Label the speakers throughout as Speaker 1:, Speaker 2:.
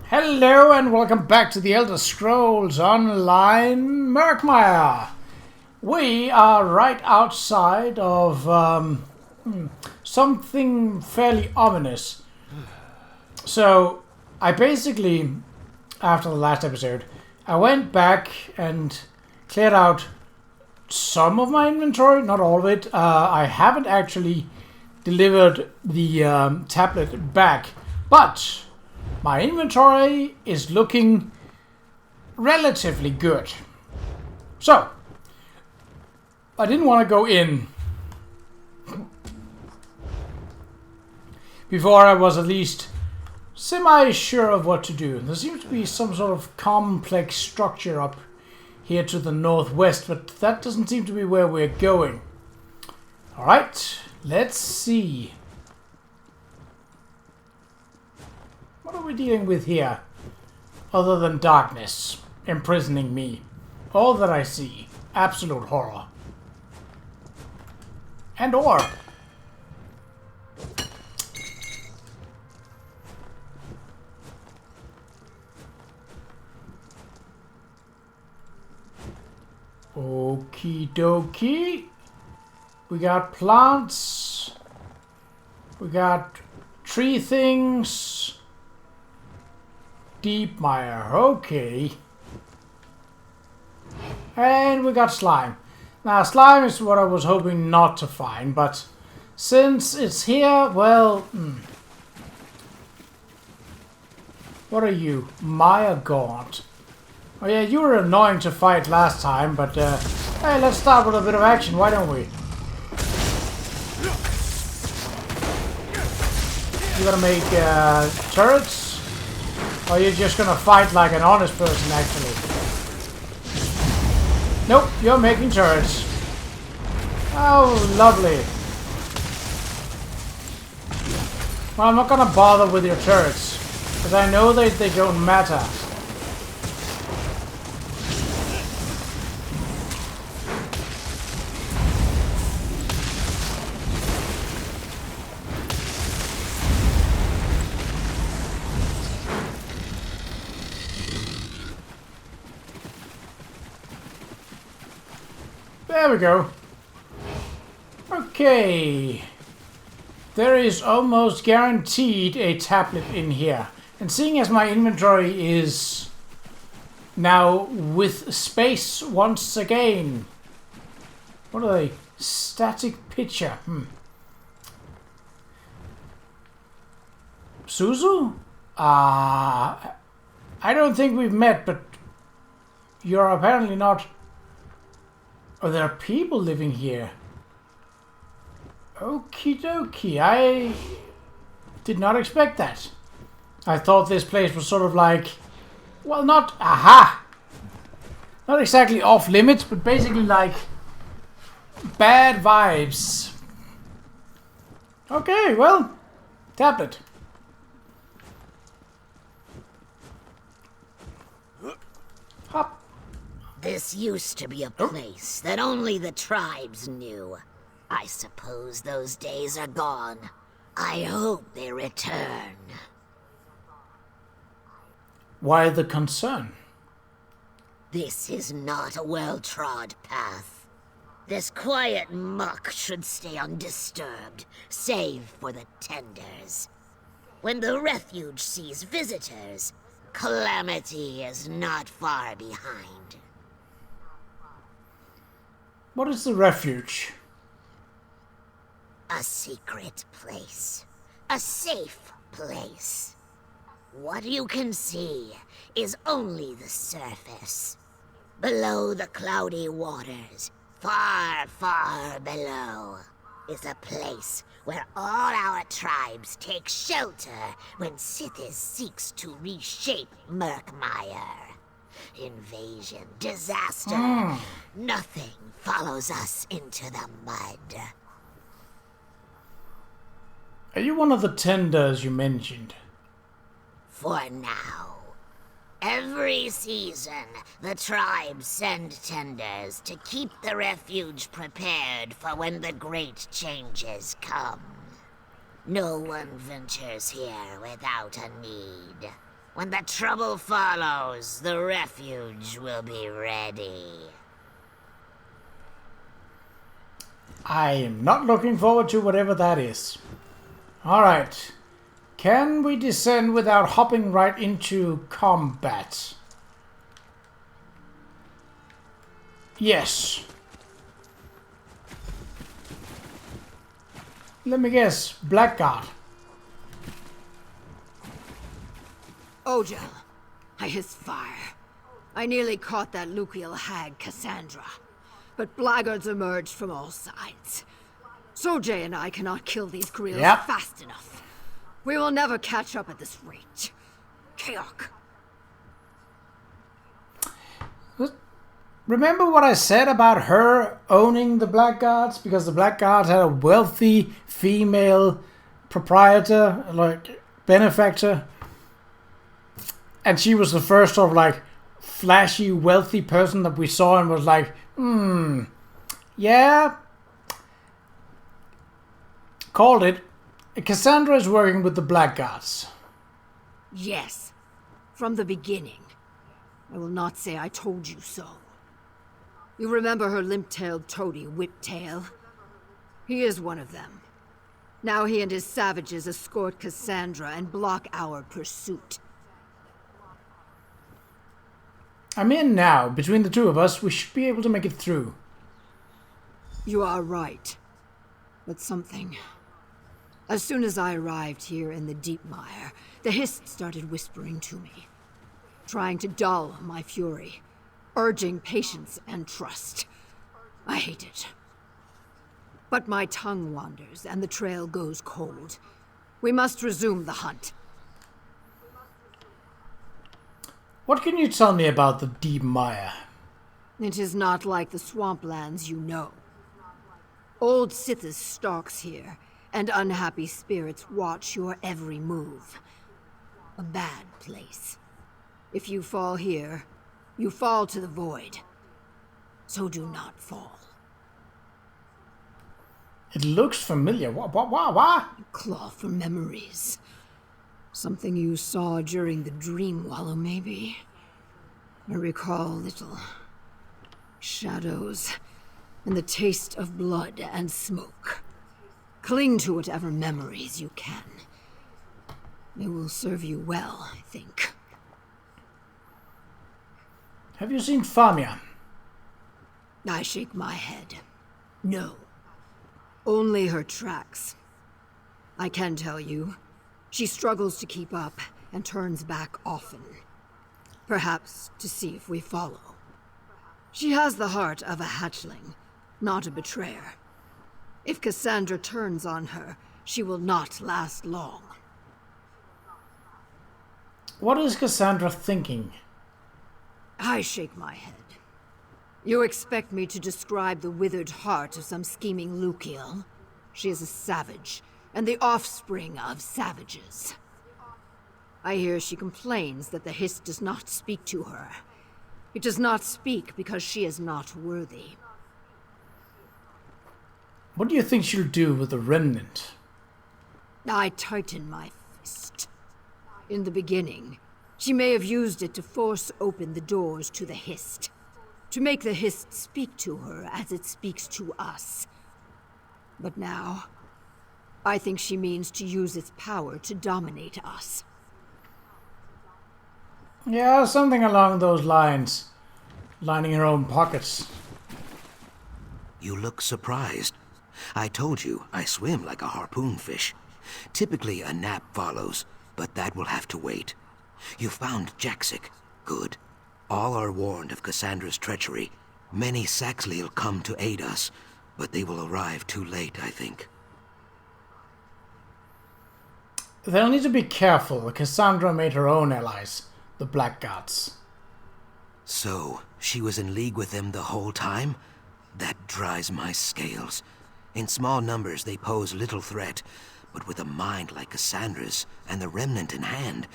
Speaker 1: Hello and welcome back to the Elder Scrolls Online Murkmire. We are right outside of something fairly ominous. So I basically, after the last episode, I went back and cleared out some of my inventory, not all of it. I haven't actually delivered the tablet back, but my inventory is looking relatively good. So, I didn't want to go in before I was at least semi-sure of what to do. There seems to be some sort of complex structure up here to the northwest, but that doesn't seem to be where we're going. Alright, let's see. What are we dealing with here? Other than darkness imprisoning me. All that I see. Absolute horror. And ore. Okie dokie. We got plants. We got tree things. Deepmire, okay. And we got slime. Now, slime is what I was hoping not to find, but since it's here, well... What are you? Maya Gaunt. Oh yeah, you were annoying to fight last time, but hey, let's start with a bit of action, why don't we? You gonna make turrets? Or you're just gonna fight like an honest person, actually? Nope, you're making turrets. Oh, lovely. Well, I'm not gonna bother with your turrets, because I know they don't matter. There we go. Okay. There is almost guaranteed a tablet in here. And seeing as my inventory is now with space once again. What are they? Static picture. Suzu? I don't think we've met, but you're apparently not... Oh, there are people living here. Okie dokie. I did not expect that. I thought this place was sort of like... Well, not... Aha! Not exactly off limits, but basically like... Bad vibes. Okay, well... Tablet. Hop.
Speaker 2: This used to be a place that only the tribes knew. I suppose those days are gone. I hope they return.
Speaker 1: Why the concern?
Speaker 2: This is not a well-trod path. This quiet muck should stay undisturbed, save for the tenders. When the refuge sees visitors, calamity is not far behind.
Speaker 1: What is the refuge?
Speaker 2: A secret place. A safe place. What you can see is only the surface. Below the cloudy waters, far, far below, is a place where all our tribes take shelter when Sithis seeks to reshape Murkmire. Invasion, disaster, nothing follows us into the mud.
Speaker 1: Are you one of the tenders you mentioned?
Speaker 2: For now. Every season, the tribes send tenders to keep the refuge prepared for when the great changes come. No one ventures here without a need. When the trouble follows, the refuge will be ready.
Speaker 1: I am not looking forward to whatever that is. Alright. Can we descend without hopping right into combat? Yes. Let me guess. Blackguard.
Speaker 3: Ojel, I hiss fire. I nearly caught that Lucial hag, Cassandra. But blackguards emerged from all sides. Sojay and I cannot kill these Qa'Rajh fast enough. We will never catch up at this rate. Qa'Rajh.
Speaker 1: Remember what I said about her owning the Blackguards? Because the Blackguards had a wealthy female proprietor, like benefactor. And she was the first sort of like flashy, wealthy person that we saw and was like, yeah. Called it. Cassandra is working with the Blackguards.
Speaker 3: Yes. From the beginning. I will not say I told you so. You remember her limp-tailed toady, Whiptail? He is one of them. Now he and his savages escort Cassandra and block our pursuit.
Speaker 1: I'm in now. Between the two of us, we should be able to make it through.
Speaker 3: You are right. But something... As soon as I arrived here in the Deepmire, the Hist started whispering to me, trying to dull my fury, urging patience and trust. I hate it. But my tongue wanders and the trail goes cold. We must resume the hunt.
Speaker 1: What can you tell me about the Deepmire?
Speaker 3: It is not like the swamplands you know. Old Sithis stalks here, and unhappy spirits watch your every move. A bad place. If you fall here, you fall to the void. So do not fall.
Speaker 1: It looks familiar. What?
Speaker 3: Claw for memories. Something you saw during the dream wallow, maybe. I recall little shadows and the taste of blood and smoke. Cling to whatever memories you can. They will serve you well, I think.
Speaker 1: Have you seen Famia?
Speaker 3: I shake my head. No. Only her tracks. I can tell you, she struggles to keep up and turns back often. Perhaps to see if we follow. She has the heart of a hatchling, not a betrayer. If Cassandra turns on her, she will not last long.
Speaker 1: What is Cassandra thinking?
Speaker 3: I shake my head. You expect me to describe the withered heart of some scheming Lucial? She is a savage, and the offspring of savages. I hear she complains that the Hist does not speak to her. It does not speak because she is not worthy.
Speaker 1: What do you think she'll do with the remnant?
Speaker 3: I tighten my fist. In the beginning, she may have used it to force open the doors to the Hist. To make the Hist speak to her as it speaks to us. But now, I think she means to use its power to dominate us.
Speaker 1: Yeah, something along those lines. Lining her own pockets.
Speaker 4: You look surprised. I told you, I swim like a harpoon fish. Typically a nap follows, but that will have to wait. You found Jaxic. Good. All are warned of Cassandra's treachery. Many Saxley'll come to aid us, but they will arrive too late, I think.
Speaker 1: They'll need to be careful. Cassandra made her own allies, the Blackguards.
Speaker 4: So, she was in league with them the whole time? That dries my scales. In small numbers they pose little threat, but with a mind like Cassandra's and the remnant in hand,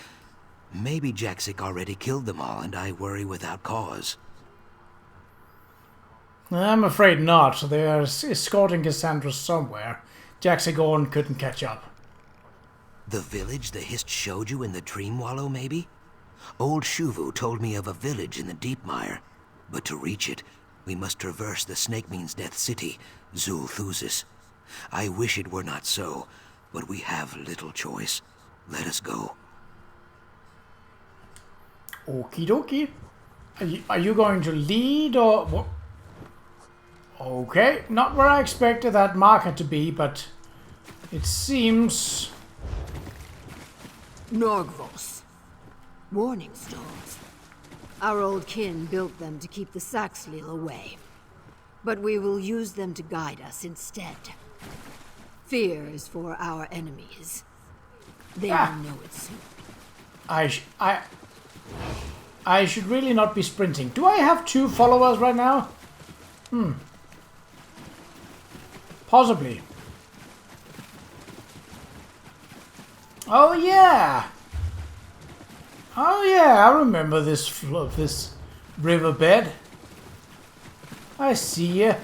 Speaker 4: maybe Jaxic already killed them all and I worry without cause.
Speaker 1: I'm afraid not. They are escorting Cassandra somewhere. Jaxic couldn't catch up.
Speaker 4: The village the Hist showed you in the Dream Wallow, maybe? Old Shuvu told me of a village in the Deepmire, but to reach it, we must traverse the Snake Means Death city, Zul-Thusis. I wish it were not so, but we have little choice. Let us go.
Speaker 1: Okie dokie. Are you going to lead or what? Okay, not where I expected that marker to be, but it seems...
Speaker 3: Norgvos. Warning stones. Our old kin built them to keep the Saxhleel away. But we will use them to guide us instead. Fear is for our enemies. They will know it soon.
Speaker 1: I should really not be sprinting. Do I have 2 followers right now? Possibly. Oh yeah! Oh yeah, I remember this riverbed. I see ya.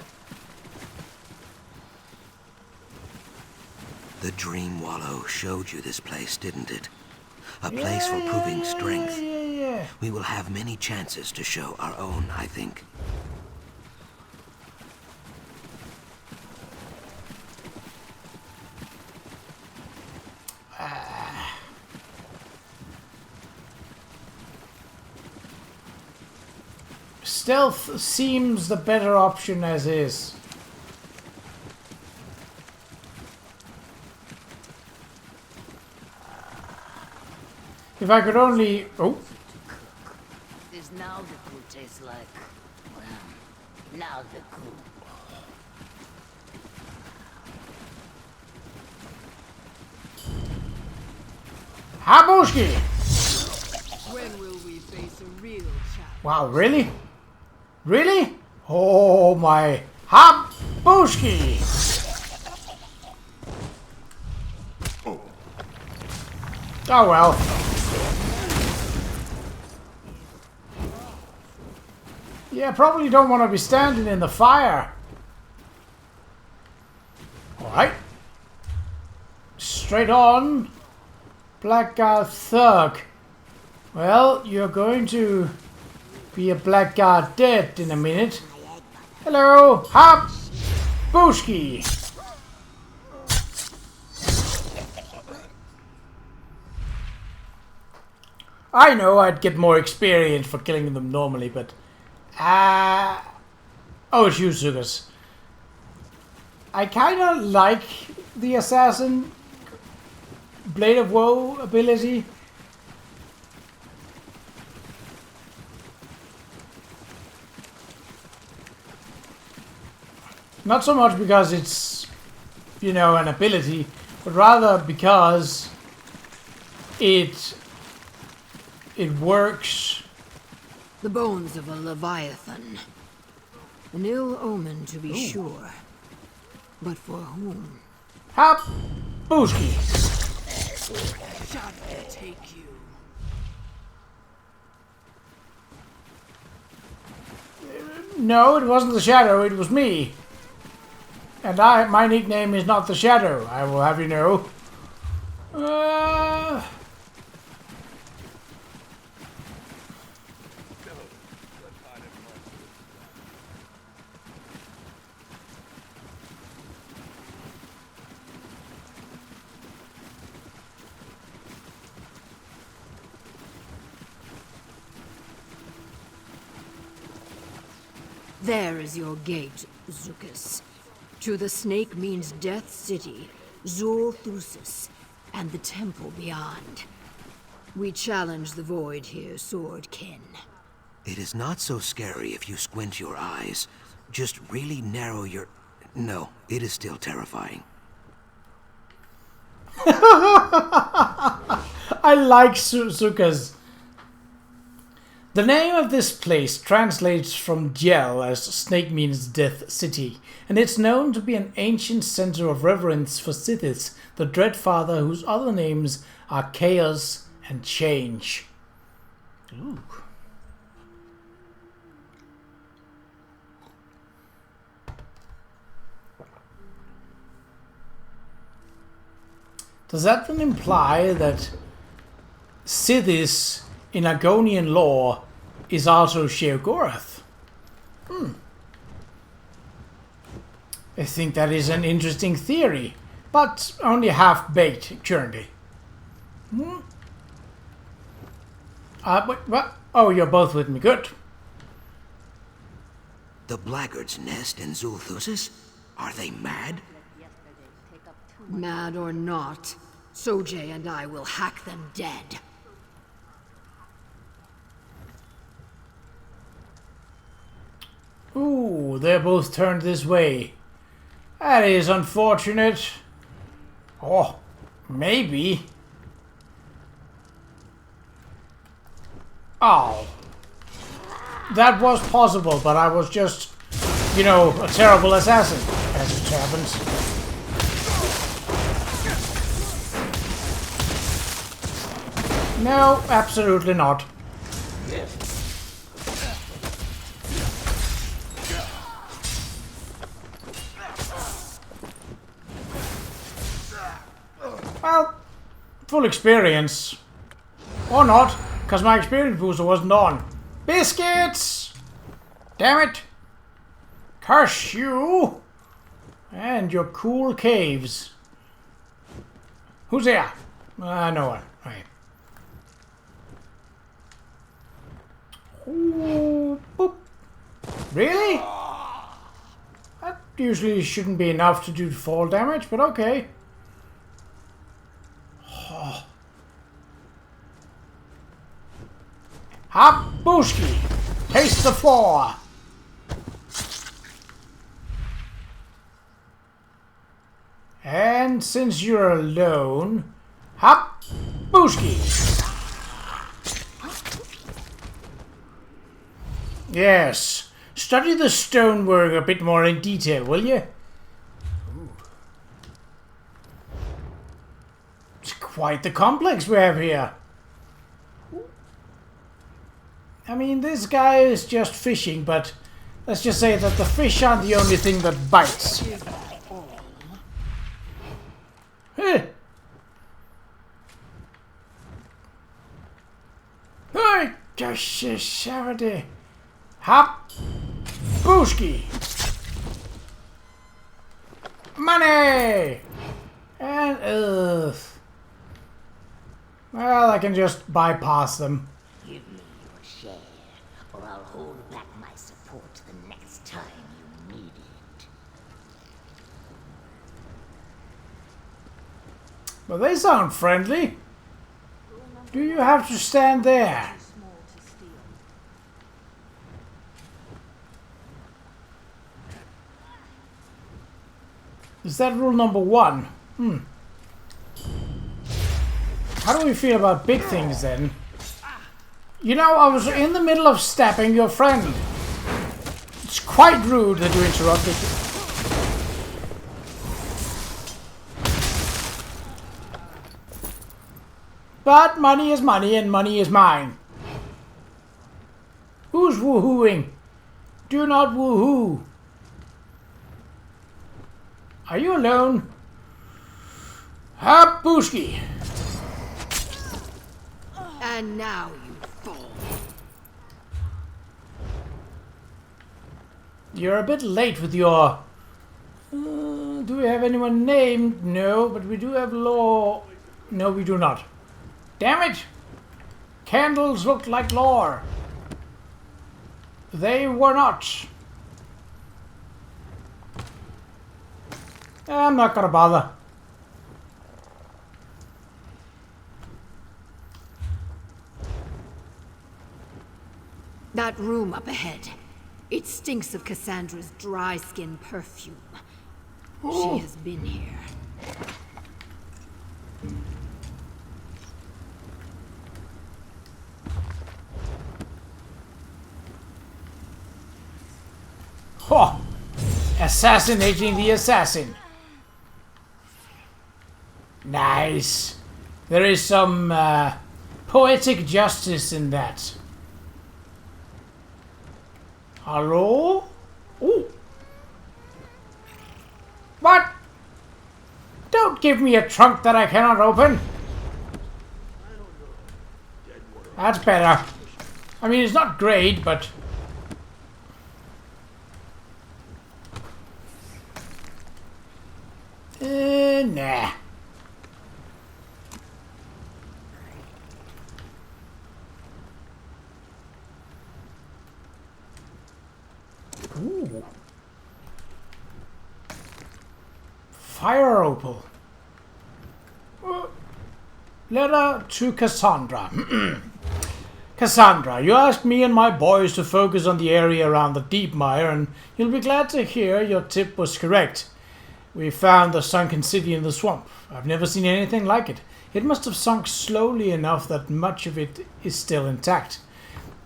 Speaker 4: The Dream Wallow showed you this place, didn't it? A place for proving strength.
Speaker 1: Yeah.
Speaker 4: We will have many chances to show our own, I think.
Speaker 1: Stealth seems the better option as is. If I could only... Oh.
Speaker 2: Does Naldaku taste like? Well, Naldaku.
Speaker 1: Habushki!
Speaker 3: When will we face a real challenge?
Speaker 1: Wow, really? Really? Oh my... Habushki! Oh well. Yeah, probably don't want to be standing in the fire. Alright. Straight on. Blackguard Thug. Well, you're going to be a blackguard dead in a minute. Hello, Habushki! I know I'd get more experience for killing them normally, but... oh, it's you, Zugas. I kinda like the Assassin Blade of Woe ability. Not so much because it's, you know, an ability, but rather because it works.
Speaker 3: The bones of a Leviathan. An ill omen, to be sure. But for whom?
Speaker 1: Habushki!
Speaker 3: Shadow take you.
Speaker 1: No, it wasn't the Shadow, it was me. And my nickname is not the Shadow, I will have you know.
Speaker 3: There is your gate, Zukas. To the Snake Means Death City, Zul-Thusis, and the temple beyond. We challenge the void here, Swordkin.
Speaker 4: It is not so scary if you squint your eyes. Just really narrow your... No, it is still terrifying.
Speaker 1: I like Zukas. The name of this place translates from Djel as Snake Means Death City, and it's known to be an ancient center of reverence for Sithis, the Dread Father whose other names are Chaos and Change. Ooh. Does that then imply that Sithis in Argonian lore is also Qa'Rajh. I think that is an interesting theory, but only half-baked currently. What? Oh, you're both with me. Good.
Speaker 4: The Blackguard's nest in Zul'Thuzis? Are they mad?
Speaker 3: Mad or not, Sojay and I will hack them dead.
Speaker 1: Ooh, they're both turned this way. That is unfortunate. Oh, maybe. Oh. That was possible, but I was just, you know, a terrible assassin, as it happens. No, absolutely not. Well, full experience. Or not, because my experience booster wasn't on. Biscuits! Damn it! Curse you! And your cool caves. Who's there? No one. Right. Ooh, boop. Really? That usually shouldn't be enough to do fall damage, but okay. Oh. Hop Booski! Taste the floor! And since you're alone, hop Booski! Yes, study the stonework a bit more in detail, will you? Ooh. It's quite the complex we have here. I mean, this guy is just fishing, but let's just say that the fish aren't the only thing that bites. Hey! Hey! Just a Saturday. Hop! Booski! Money! And, well, I can just bypass them.
Speaker 2: Give me your share, or I'll hold back my support the next time you need it.
Speaker 1: Well, they sound friendly. Do you have to stand there? Is that rule number 1? How do we feel about big things then? You know, I was in the middle of stabbing your friend. It's quite rude that you interrupted. But money is money and money is mine. Who's woohooing? Do not woohoo. Are you alone? Hop Booski!
Speaker 3: And now you fall.
Speaker 1: You're a bit late with your... do we have anyone named? No, but we do have lore. No, we do not. Damn it! Candles looked like lore. They were not. I'm not gonna bother.
Speaker 3: That room up ahead. It stinks of Cassandra's dry skin perfume.
Speaker 1: Oh.
Speaker 3: She has been here.
Speaker 1: Oh, assassinating the assassin. Nice. There is some poetic justice in that. Hello? Ooh. What? Don't give me a trunk that I cannot open. That's better. I mean, it's not great, but... nah. Ooh. Fire opal. Letter to Cassandra. Cassandra, you asked me and my boys to focus on the area around the Deepmire, and you'll be glad to hear your tip was correct. We found the sunken city in the swamp. I've never seen anything like it. It must have sunk slowly enough that much of it is still intact.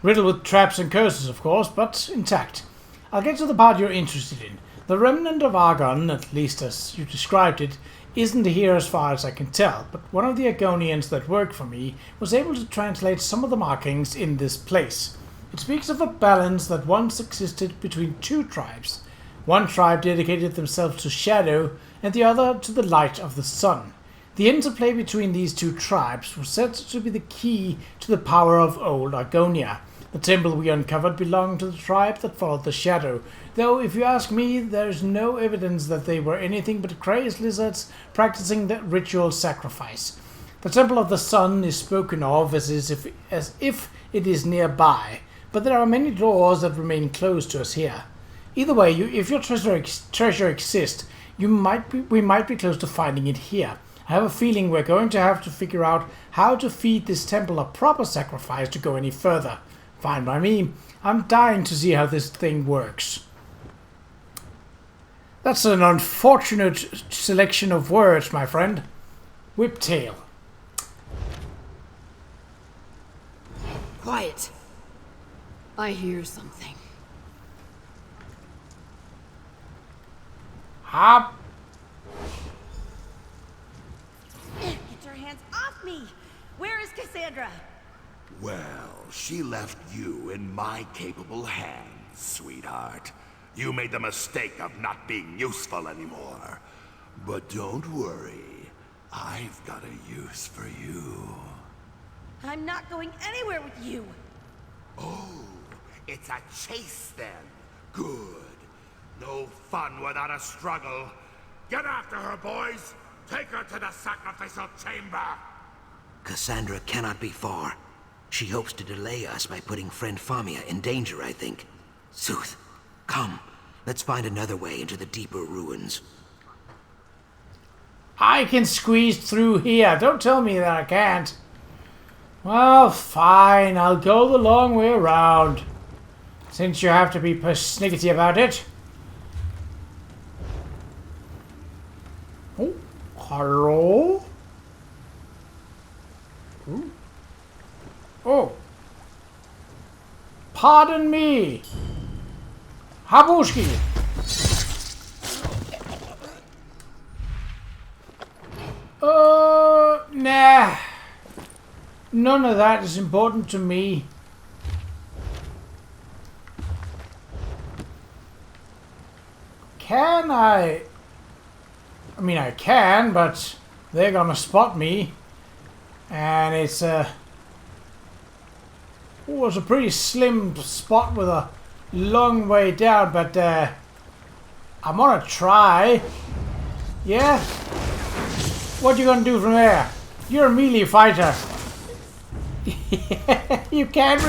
Speaker 1: Riddled with traps and curses, of course, but intact. I'll get to the part you're interested in. The remnant of Argon, at least as you described it, isn't here as far as I can tell, but one of the Argonians that worked for me was able to translate some of the markings in this place. It speaks of a balance that once existed between two tribes. One tribe dedicated themselves to shadow, and the other to the light of the sun. The interplay between these two tribes was said to be the key to the power of old Argonia. The temple we uncovered belonged to the tribe that followed the shadow, though if you ask me, there is no evidence that they were anything but crazed lizards practicing the ritual sacrifice. The Temple of the Sun is spoken of as if it is nearby, but there are many doors that remain closed to us here. Either way, if your treasure exists, we might be close to finding it here. I have a feeling we're going to have to figure out how to feed this temple a proper sacrifice to go any further. Fine by me. I'm dying to see how this thing works. That's an unfortunate selection of words, my friend. Whiptail.
Speaker 3: Quiet. I hear something.
Speaker 1: Hop.
Speaker 5: Get your hands off me! Where is Cassandra?
Speaker 6: Well, she left you in my capable hands, sweetheart. You made the mistake of not being useful anymore. But don't worry, I've got a use for you.
Speaker 5: I'm not going anywhere with you!
Speaker 6: Oh, it's a chase then. Good. No fun without a struggle. Get after her, boys! Take her to the sacrificial chamber!
Speaker 4: Cassandra cannot be far. She hopes to delay us by putting friend Famia in danger, I think. Sooth, come. Let's find another way into the deeper ruins.
Speaker 1: I can squeeze through here. Don't tell me that I can't. Well, fine. I'll go the long way around. Since you have to be persnickety about it. Oh, hello? Ooh. Oh. Pardon me. Habushki. Nah. None of that is important to me. Can I mean, I can, but they're gonna spot me. And it's a pretty slim spot with a long way down, but I'm gonna try. Yeah? What you gonna do from there? You're a melee fighter. you can't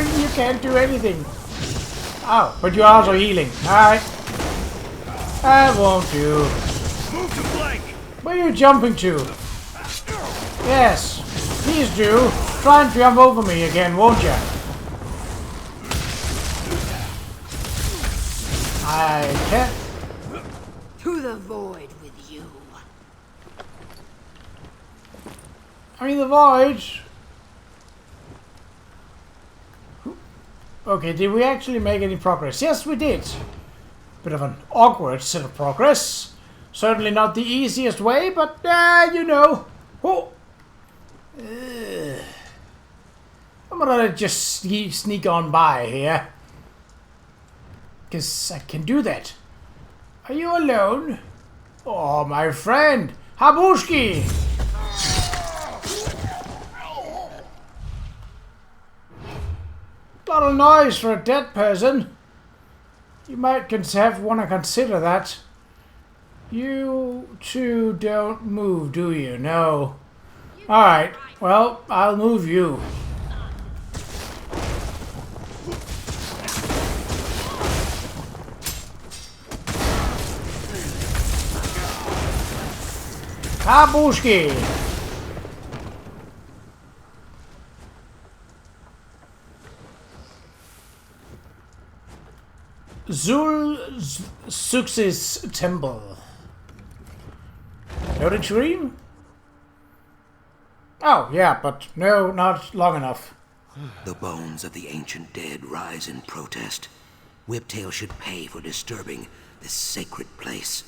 Speaker 1: do anything. Oh, but you're also healing. Alright. That won't do.
Speaker 6: Move to flank!
Speaker 1: Where are you jumping to? Yes, please do. Try and jump over me again, won't you? I can't.
Speaker 3: To the void with you.
Speaker 1: I mean, the void. Okay, did we actually make any progress? Yes, we did. Bit of an awkward set of progress. Certainly not the easiest way, but you know. Oh. I'm gonna just sneak on by here. Because I can do that. Are you alone? Oh, my friend. Habushki! lot of noise for a dead person. You might want to consider that. You two don't move, do you? No. Alright, well, I'll move you. Kabushki! Sux's temple. Noted dream? Oh, yeah, but no, not long enough.
Speaker 4: The bones of the ancient dead rise in protest. Whiptail should pay for disturbing this sacred place.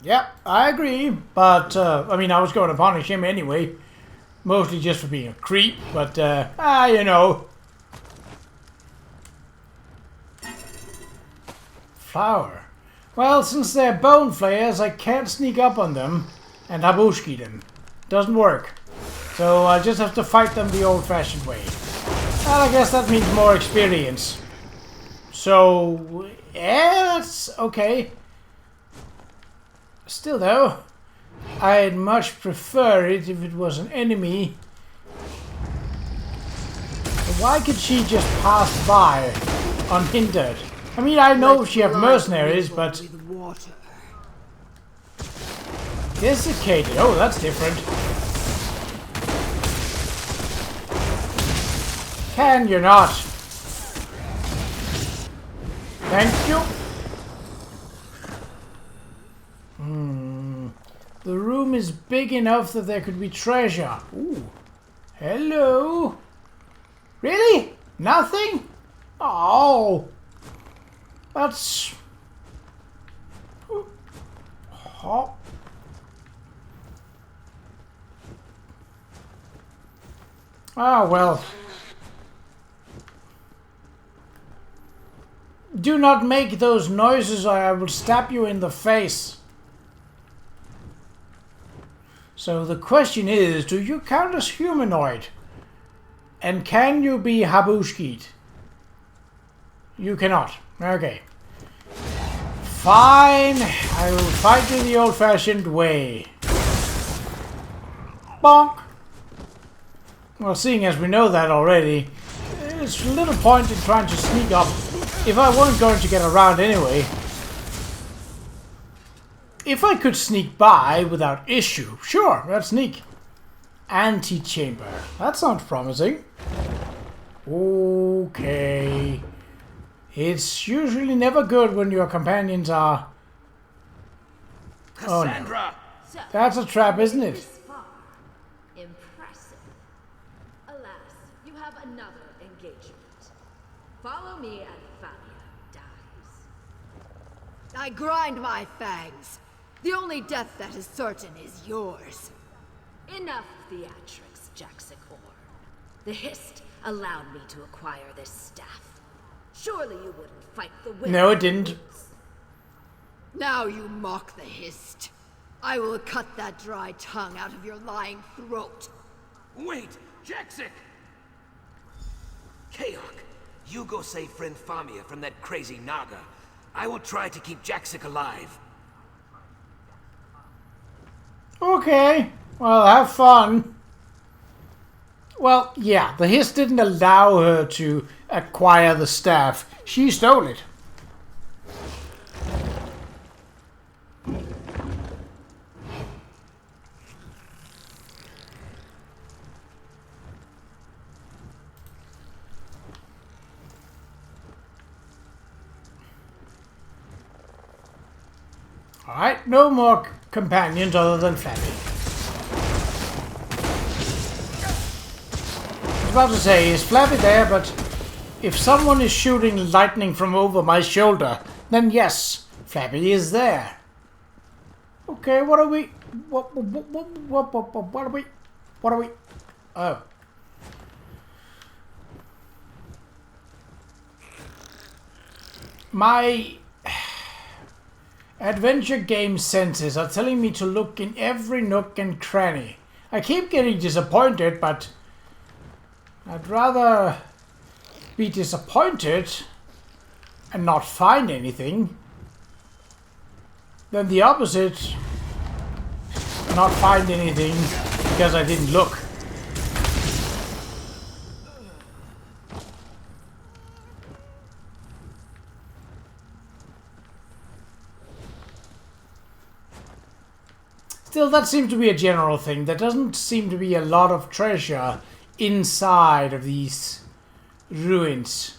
Speaker 1: Yeah, I agree, but, I mean, I was going to punish him anyway. Mostly just for being a creep, but, you know. Flower. Well, since they're bone flayers, I can't sneak up on them and habushki them. Doesn't work. So I just have to fight them the old-fashioned way. Well, I guess that means more experience. So, yeah, that's okay. Still though, I'd much prefer it if it was an enemy. Why could she just pass by unhindered? I mean, I know she have mercenaries, but... Desiccated. Oh, that's different. Can you not? Thank you. The room is big enough that there could be treasure. Ooh. Hello. Really? Nothing? Oh. That's... Oh. Ah, well. Do not make those noises or I will stab you in the face. So the question is, do you count as humanoid? And can you be habushkied? You cannot. Okay. Fine. I will fight you the old-fashioned way. Bonk. Well, seeing as we know that already, there's little point in trying to sneak up if I weren't going to get around anyway. If I could sneak by without issue, sure, let's sneak. Antechamber. That sounds promising. Okay. It's usually never good when your companions are...
Speaker 7: Cassandra!
Speaker 1: Oh, no. That's a trap, isn't it?
Speaker 8: Impressive. Alas, you have another engagement. Follow me and Fabia dies.
Speaker 3: I grind my fangs. The only death that is certain is yours.
Speaker 8: Enough theatrics, Jaxicor. The Hist allowed me to acquire this staff. Surely you wouldn't fight the wind.
Speaker 1: No, it didn't.
Speaker 3: Now you mock the Hist. I will cut that dry tongue out of your lying throat.
Speaker 4: Wait, Jaxic! Qa'Rajh, you go save friend Famia from that crazy Naga. I will try to keep Jaxic alive.
Speaker 1: Okay, well, have fun. Well, yeah, the Hist didn't allow her to acquire the staff. She stole it. Alright, no more companions other than Flappy. I was about to say, is Flappy there, but if someone is shooting lightning from over my shoulder, then yes, Flappy is there. Okay, what are we... What are we... What are we... Oh. My... adventure game senses are telling me to look in every nook and cranny. I keep getting disappointed, but... I'd rather be disappointed and not find anything than the opposite, not find anything because I didn't look. Still, that seems to be a general thing. There doesn't seem to be a lot of treasure inside of these ruins.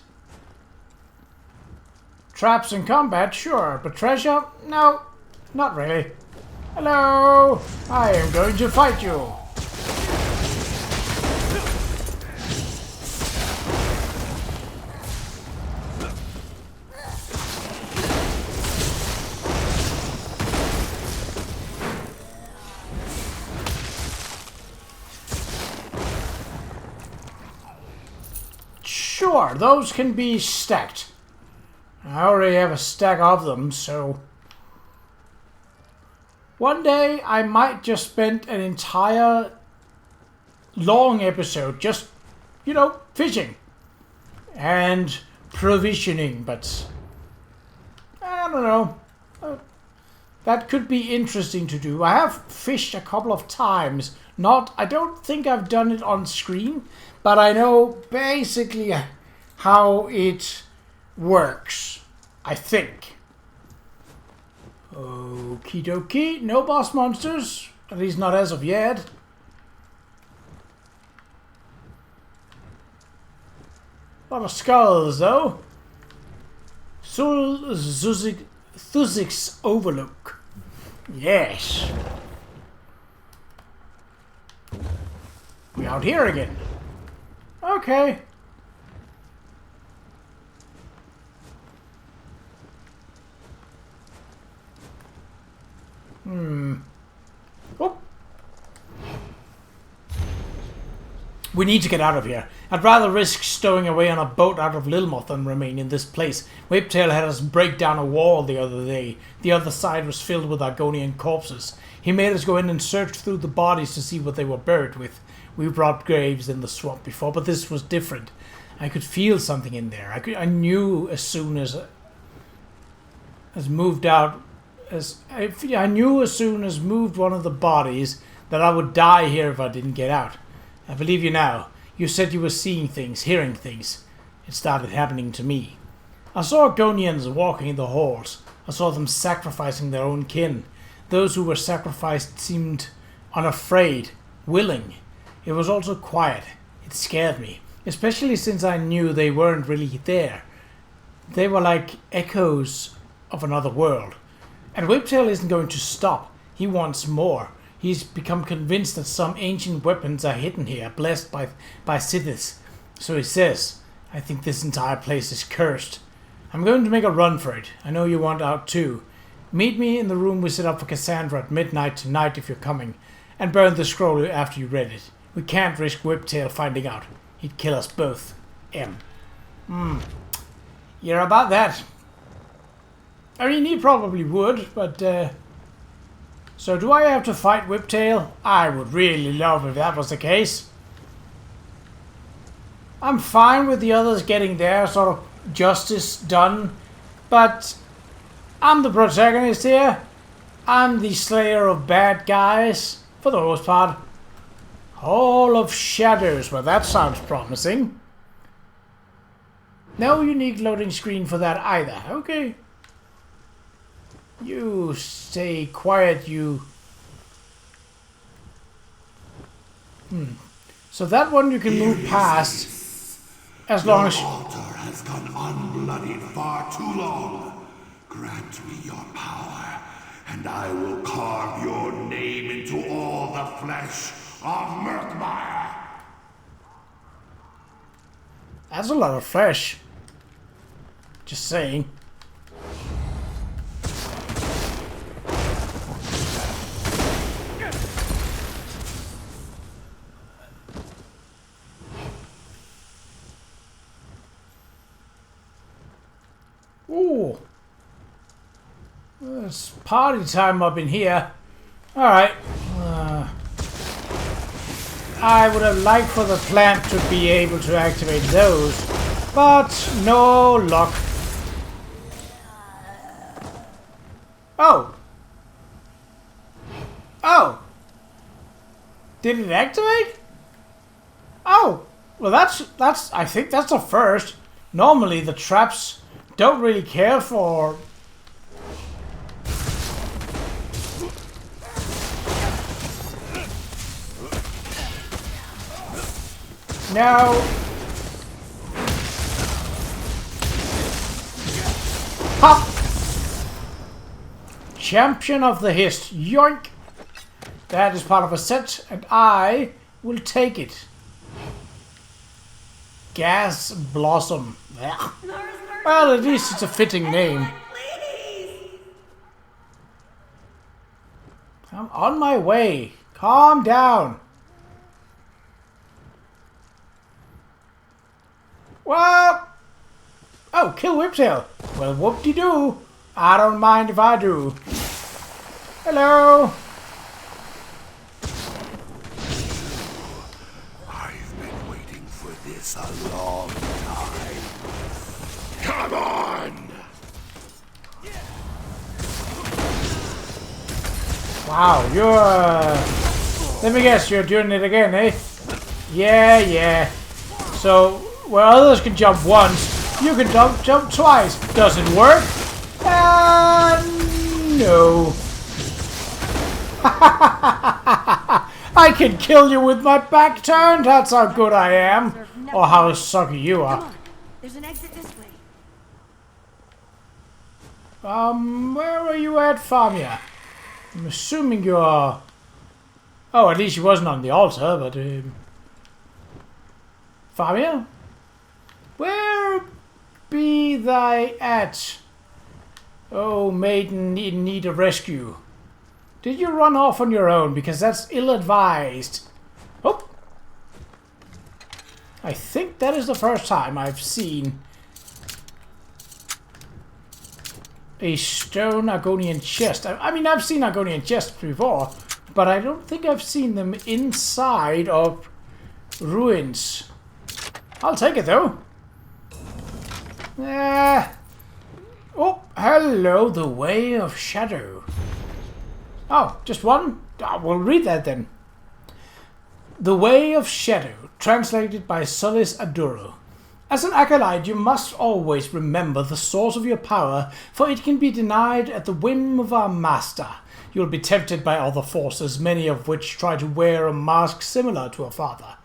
Speaker 1: Traps in combat, sure, but treasure? No, not really. Hello! I am going to fight you! Sure, those can be stacked. I already have a stack of them, so... One day, I might just spend an entire long episode just, you know, fishing. And provisioning, but... I don't know. That could be interesting to do. I have fished a couple of times. I don't think I've done it on screen, but I know basically how it works, I think. Okie dokie, no boss monsters, at least not as of yet. A lot of skulls though. Thuzik's Overlook. Yes. We're out here again. Okay. Oh. We need to get out of here. I'd rather risk stowing away on a boat out of Lilmoth than remain in this place. Whiptail had us break down a wall the other day. The other side was filled with Argonian corpses. He made us go in and search through the bodies to see what they were buried with. We've robbed graves in the swamp before, but this was different. I could feel something in there. I knew as soon as moved out, I knew as soon as moved one of the bodies that I would die here if I didn't get out. I believe you now. You said you were seeing things, hearing things. It started happening to me. I saw Argonians walking in the halls. I saw them sacrificing their own kin. Those who were sacrificed seemed unafraid, willing. It was also quiet. It scared me, especially since I knew they weren't really there. They were like echoes of another world. And Whiptail isn't going to stop. He wants more. He's become convinced that some ancient weapons are hidden here, blessed by Sithis. So he says, I think this entire place is cursed. I'm going to make a run for it. I know you want out too. Meet me in the room we set up for Cassandra at midnight tonight if you're coming, and burn the scroll after you read it. We can't risk Whiptail finding out. He'd kill us both. M. You're about that. I mean, he probably would, but, So do I have to fight Whiptail? I would really love if that was the case. I'm fine with the others getting their sort of justice done, but I'm the protagonist here. I'm the slayer of bad guys, for the most part. Hall of Shadows, well that sounds promising. No unique loading screen for that either, okay. You stay quiet, you... So that one you can move past, as long as...
Speaker 6: Your altar has gone unbloodied far too long. Grant me your power, and I will carve your name into all the flesh of Murkmire.
Speaker 1: That's a lot of flesh. Just saying. Ooh. It's party time up in here. Alright. I would have liked for the plant to be able to activate those, but no luck. Oh. Oh. Did it activate? Oh. Well, that's. I think that's a first. Normally, the traps don't really care for. No. Ha! Champion of the Hist. Yoink! That is part of a set, and I will take it. Gas Blossom. Ugh. Well, at least it's a fitting name. I'm on my way. Calm down. Well, oh, kill Whiptail. Well, whoop-de-doo. I don't mind if I do. Hello.
Speaker 6: I've been waiting for this a long time. Come on!
Speaker 1: Wow, you're... let me guess, you're doing it again, eh? Yeah. So, where others can jump once, you can jump twice. Does it work? No. I can kill you with my back turned. That's how good I am. Or how sucky you are.
Speaker 5: Come on. There's an exit this way.
Speaker 1: Where are you at, Famia? I'm assuming you're... oh, at least she wasn't on the altar, but... Famia? Where be thy at? Oh, maiden in need of rescue. Did you run off on your own? Because that's ill-advised. Oh! I think that is the first time I've seen a stone Argonian chest. I mean, I've seen Argonian chests before, but I don't think I've seen them inside of ruins. I'll take it, though. Oh, hello, the Way of Shadow. Oh, just one? Oh, we'll read that then. The Way of Shadow, translated by Solis Aduro. As an acolyte, you must always remember the source of your power, for it can be denied at the whim of our master. You will be tempted by other forces, many of which try to wear a mask similar to a father.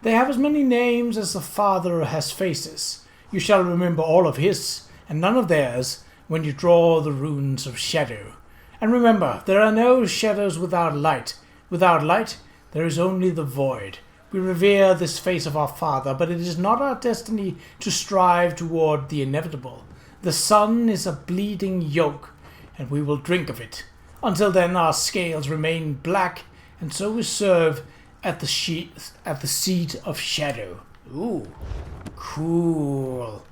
Speaker 1: They have as many names as the father has faces. You shall remember all of his, and none of theirs, when you draw the runes of shadow. And remember, there are no shadows without light. Without light, there is only the void. We revere this face of our father, but it is not our destiny to strive toward the inevitable. The sun is a bleeding yoke, and we will drink of it. Until then, our scales remain black, and so we serve at the seat of shadow. Ooh, cool.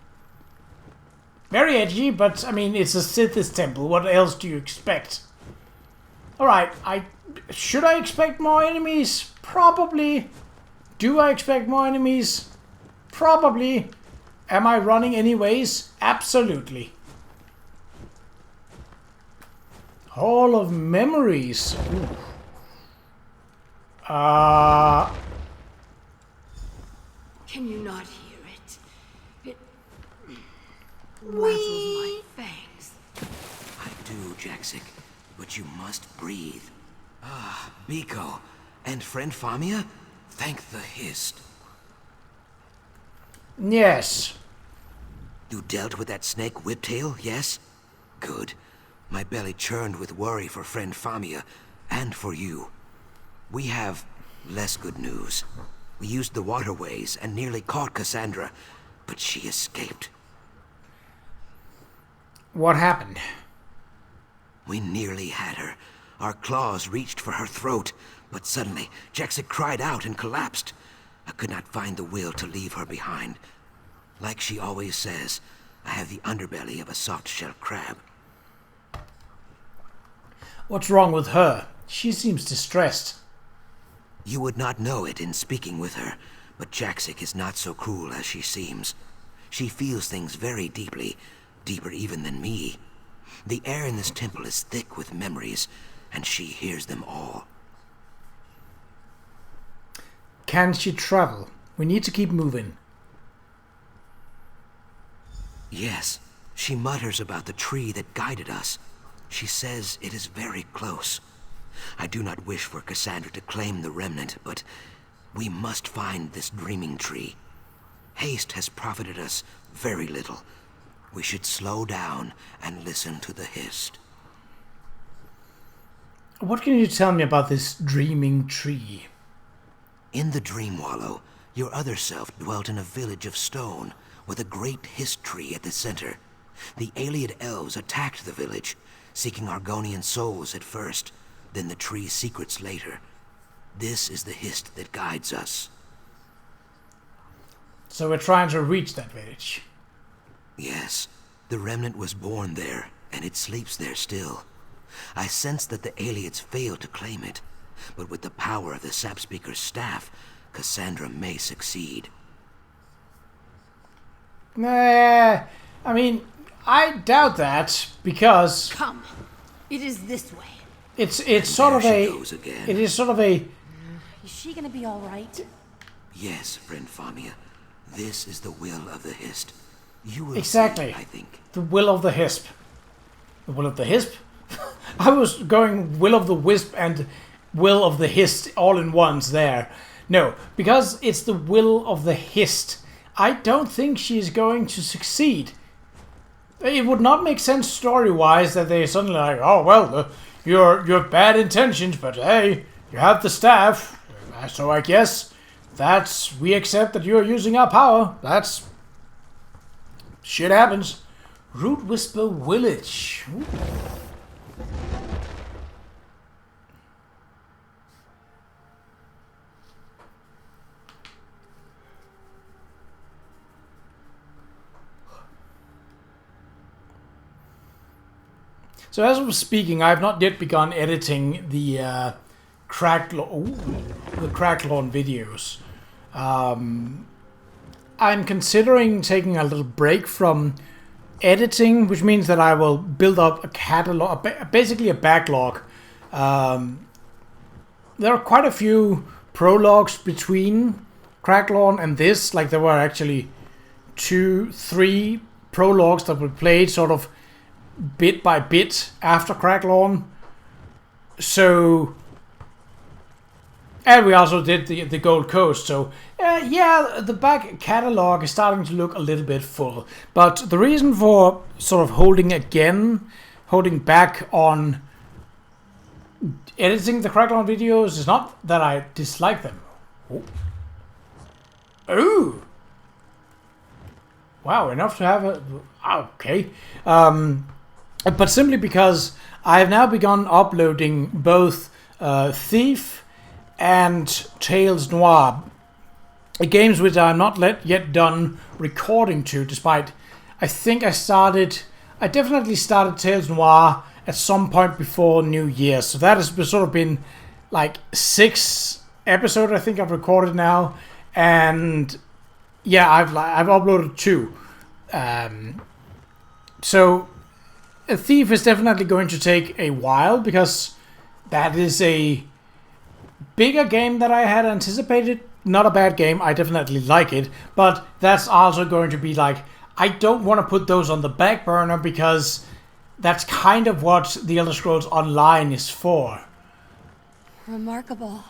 Speaker 1: Very edgy, but I mean, it's a Sith's temple. What else do you expect? Alright, should I expect more enemies? Probably. Do I expect more enemies? Probably. Am I running anyways? Absolutely. Hall of Memories. Ooh.
Speaker 3: Can you not hear it? It rattles my fangs.
Speaker 4: I do, Jaxic, but you must breathe. Ah, Biko. And friend Famia? Thank the Hist.
Speaker 1: Yes.
Speaker 4: You dealt with that snake Whiptail, yes? Good. My belly churned with worry for friend Famia, and for you. We have less good news. We used the waterways and nearly caught Cassandra, but she escaped.
Speaker 1: What happened?
Speaker 4: We nearly had her. Our claws reached for her throat, but suddenly Jaxic cried out and collapsed. I could not find the will to leave her behind. Like she always says, I have the underbelly of a soft-shell crab.
Speaker 1: What's wrong with her? She seems distressed.
Speaker 4: You would not know it in speaking with her, but Jaxic is not so cruel as she seems. She feels things very deeply, deeper even than me. The air in this temple is thick with memories, and she hears them all.
Speaker 1: Can she travel? We need to keep moving.
Speaker 4: Yes, she mutters about the tree that guided us. She says it is very close. I do not wish for Cassandra to claim the remnant, but we must find this dreaming tree. Haste has profited us very little. We should slow down and listen to the hist.
Speaker 1: What can you tell me about this dreaming tree?
Speaker 4: In the Dream Wallow, your other self dwelt in a village of stone with a great hist tree at the center. The Ayleid elves attacked the village, seeking Argonian souls at first, then the tree's secrets later. This is the hist that guides us.
Speaker 1: So we're trying to reach that village.
Speaker 4: Yes, the remnant was born there, and it sleeps there still. I sense that the Ayleids failed to claim it, but with the power of the Sapspeaker's staff, Cassandra may succeed.
Speaker 1: Nah, I mean, I doubt that, because
Speaker 8: Come. It is this way.
Speaker 1: it's sort of
Speaker 4: There she
Speaker 1: a...
Speaker 4: goes again.
Speaker 1: It is sort of a...
Speaker 8: Is she gonna be all right?
Speaker 4: Yes, friend Famia. This is the will of the hist. You will
Speaker 1: Exactly.
Speaker 4: see, I think.
Speaker 1: The will of the hisp. The will of the hisp? I was going will of the wisp and will of the hist all in ones there. No, because it's the will of the hist. I don't think she's going to succeed. It would not make sense story-wise that they suddenly like, oh well, your bad intentions, but hey, you have the staff, so I guess we accept that you're using our power. That's shit happens. Root Whisper Village. Ooh. So as I was speaking, I have not yet begun editing the Qa'Rajh videos. I'm considering taking a little break from editing, which means that I will build up a catalog, basically a backlog. There are quite a few prologues between Qa'Rajh and this. Like there were actually 2-3 prologues that were played sort of bit by bit after Qa'Rajh. So, and we also did the Gold Coast. So, yeah, the back catalog is starting to look a little bit full. But the reason for sort of holding back on editing the Qa'Rajh videos is not that I dislike them. Ooh. Wow, enough to have a... Okay. But simply because I have now begun uploading both Thief and Tales Noir, games which I'm not yet done recording to, despite I definitely started Tales Noir at some point before New Year, so that has sort of been like 6 episodes I think I've recorded now, and yeah, I've uploaded 2. So a Thief is definitely going to take a while, because that is a bigger game than I had anticipated. Not a bad game, I definitely like it, but that's also going to be like, I don't want to put those on the back burner, because that's kind of what The Elder Scrolls Online is for.
Speaker 5: Remarkable.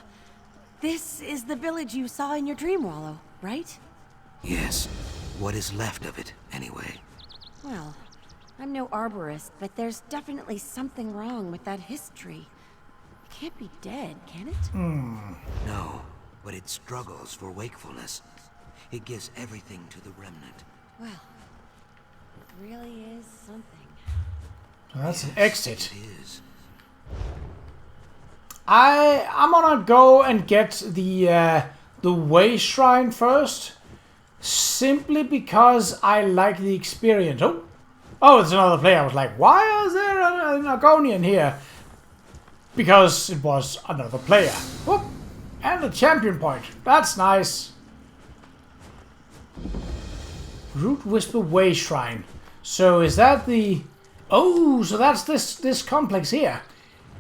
Speaker 5: This is the village you saw in your dream wallow, right?
Speaker 4: Yes. What is left of it, anyway?
Speaker 5: Well, I'm no arborist, but there's definitely something wrong with that history. It can't be dead, can it?
Speaker 4: No, but it struggles for wakefulness. It gives everything to the remnant.
Speaker 5: Well, it really is something.
Speaker 1: So that's an
Speaker 4: Yes,
Speaker 1: exit.
Speaker 4: It is.
Speaker 1: I'm gonna go and get the Way Shrine first, simply because I like the experience. Oh, it's another player. I was like, why is there an Argonian here? Because it was another player. Whoop. And a champion point. That's nice. Root Whisper Way Shrine. So is that the... Oh, so that's this complex here.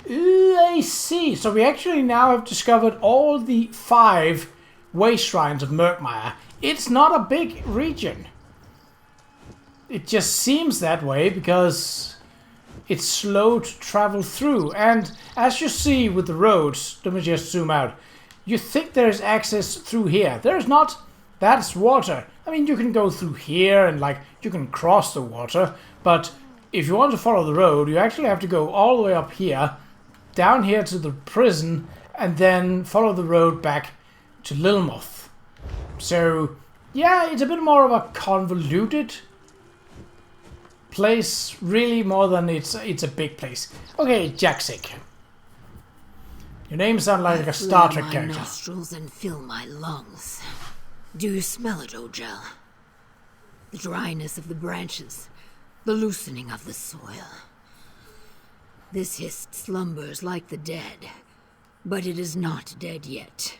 Speaker 1: I see. So we actually now have discovered all the 5 way shrines of Murkmire. It's not a big region. It just seems that way because it's slow to travel through. And as you see with the roads, let me just zoom out. You think there's access through here. There's not. That's water. I mean, you can go through here and like you can cross the water. But if you want to follow the road, you actually have to go all the way up here, down here to the prison, and then follow the road back to Lilmoth. So, yeah, it's a bit more of a convoluted place, really, more than it's a big place. Okay, Jaxic. Your name sounds like a Star Trek
Speaker 3: my
Speaker 1: character.
Speaker 3: Nostrils and fill my lungs. Do you smell it, Ojel? The dryness of the branches, the loosening of the soil. This hist slumbers like the dead, but it is not dead yet.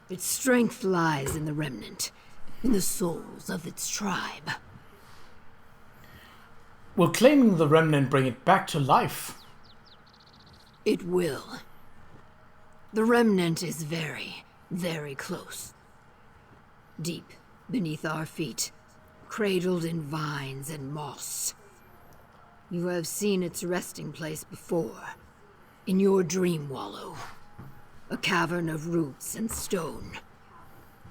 Speaker 3: Its strength lies in the remnant, in the souls of its tribe.
Speaker 1: Will claiming the remnant bring it back to life?
Speaker 3: It will. The remnant is very, very close. Deep beneath our feet, cradled in vines and moss. You have seen its resting place before, in your dream wallow. A cavern of roots and stone.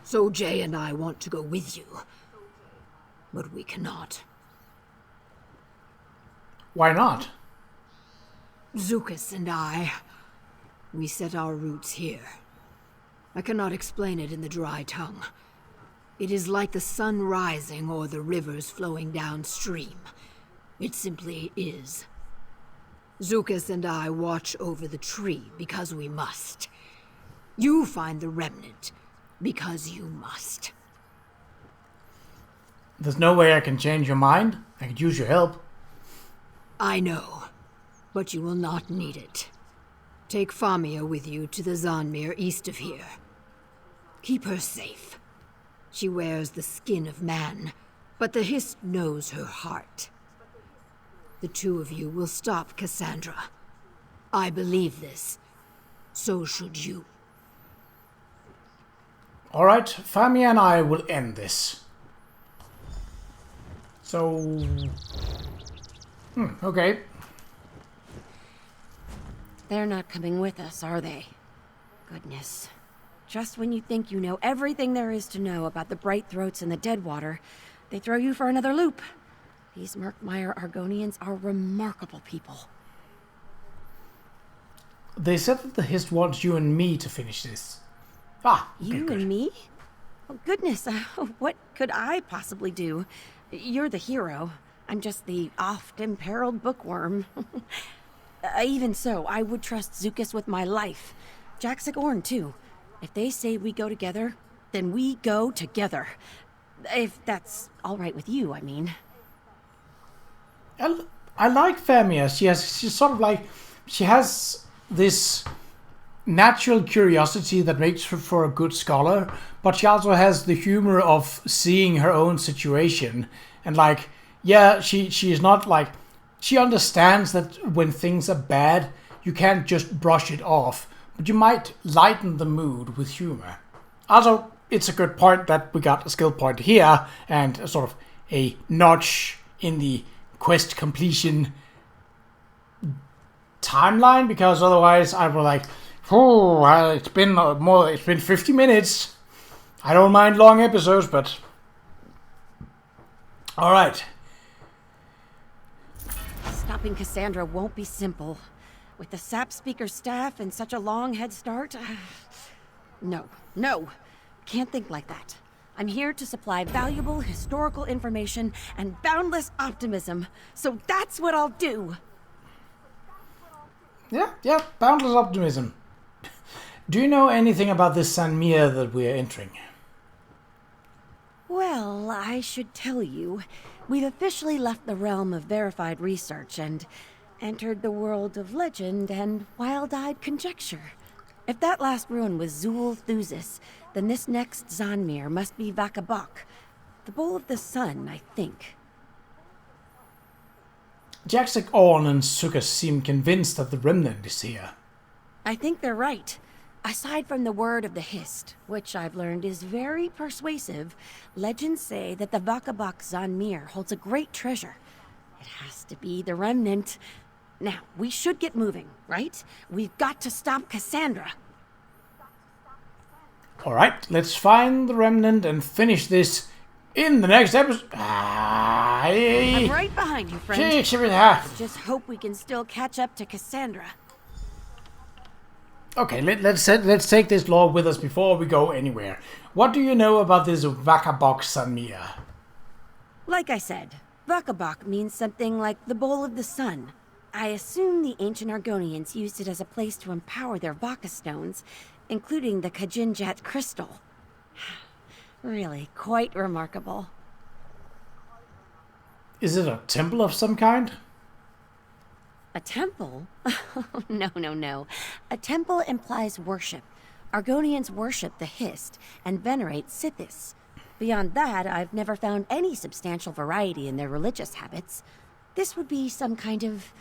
Speaker 3: So Jay and I want to go with you, but we cannot.
Speaker 1: Why not?
Speaker 3: Zukas and I, we set our roots here. I cannot explain it in the dry tongue. It is like the sun rising or the rivers flowing downstream. It simply is. Zukas and I watch over the tree because we must. You find the remnant because you must.
Speaker 1: There's no way I can change your mind. I could use your help.
Speaker 3: I know, but you will not need it. Take Famia with you to the Zanmir east of here. Keep her safe. She wears the skin of man, but the Hist knows her heart. The 2 of you will stop Cassandra. I believe this. So should you.
Speaker 1: Alright, Famia and I will end this. So... okay.
Speaker 5: They're not coming with us, are they? Goodness. Just when you think you know everything there is to know about the Bright Throats and the Deadwater, they throw you for another loop. These Murkmire Argonians are remarkable people.
Speaker 1: They said that the Hist wants you and me to finish this. Ah, okay,
Speaker 5: You
Speaker 1: good.
Speaker 5: and me? Oh, goodness, what could I possibly do? You're the hero. I'm just the oft-imperiled bookworm. Even so, I would trust Zukas with my life. Jaxic Orn, too. If they say we go together, then we go together. If that's all right with you, I mean.
Speaker 1: I like Famia. She's sort of like... She has this natural curiosity that makes her for a good scholar, but she also has the humor of seeing her own situation. And like, yeah, she is not like... She understands that when things are bad, you can't just brush it off, but you might lighten the mood with humor. Also, it's a good point that we got a skill point here, and a sort of a notch in the quest completion timeline, because otherwise I was like, oh, well, it's been 50 minutes. I don't mind long episodes, but all right.
Speaker 5: Stopping Cassandra won't be simple. With the Sap Speaker's staff and such a long head start... No. Can't think like that. I'm here to supply valuable historical information and boundless optimism, so that's what I'll do.
Speaker 1: Yeah, boundless optimism. Do you know anything about this Sanmia that we are entering?
Speaker 5: Well, I should tell you, we've officially left the realm of verified research and entered the world of legend and wild-eyed conjecture. If that last ruin was Zul Thusis, then this next Zanmir must be Vakabok, the Bowl of the Sun, I think.
Speaker 1: Jaxik, Orn, and Suka seem convinced that the remnant is here.
Speaker 5: I think they're right. Aside from the word of the Hist, which I've learned is very persuasive, legends say that the Vakabok Zanmir holds a great treasure. It has to be the remnant. Now, we should get moving, right? We've got to stop Cassandra.
Speaker 1: Alright, let's find the remnant and finish this in the next episode.
Speaker 5: I'm right behind you, friend. Just hope we can still catch up to Cassandra.
Speaker 1: Okay, let's take this lore with us before we go anywhere. What do you know about this Vakabok Zanmir?
Speaker 5: Like I said, Vakabok means something like the Bowl of the Sun. I assume the ancient Argonians used it as a place to empower their Vaka stones, including the Kajinjat crystal. Really, quite remarkable.
Speaker 1: Is it a temple of some kind?
Speaker 5: A temple? No. A temple implies worship. Argonians worship the Hist and venerate Sithis. Beyond that, I've never found any substantial variety in their religious habits. This would be some kind of,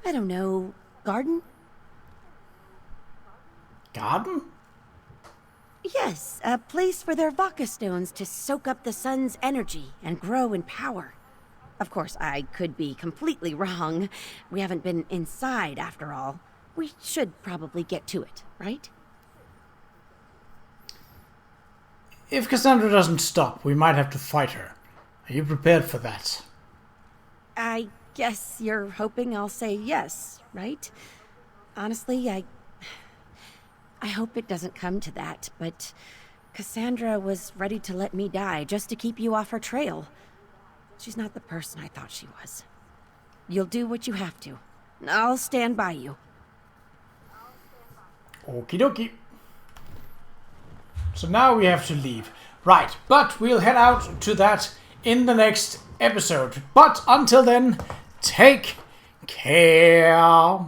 Speaker 5: I don't know, garden?
Speaker 1: Garden?
Speaker 5: Yes, a place for their Vaka stones to soak up the sun's energy and grow in power. Of course, I could be completely wrong. We haven't been inside, after all. We should probably get to it, right?
Speaker 1: If Cassandra doesn't stop, we might have to fight her. Are you prepared for that?
Speaker 5: I guess you're hoping I'll say yes, right? Honestly, I hope it doesn't come to that, but Cassandra was ready to let me die just to keep you off her trail. She's not the person I thought she was. You'll do what you have to. I'll stand by you.
Speaker 1: Okie dokie. So now we have to leave. Right, but we'll head out to that in the next episode. But until then, take care.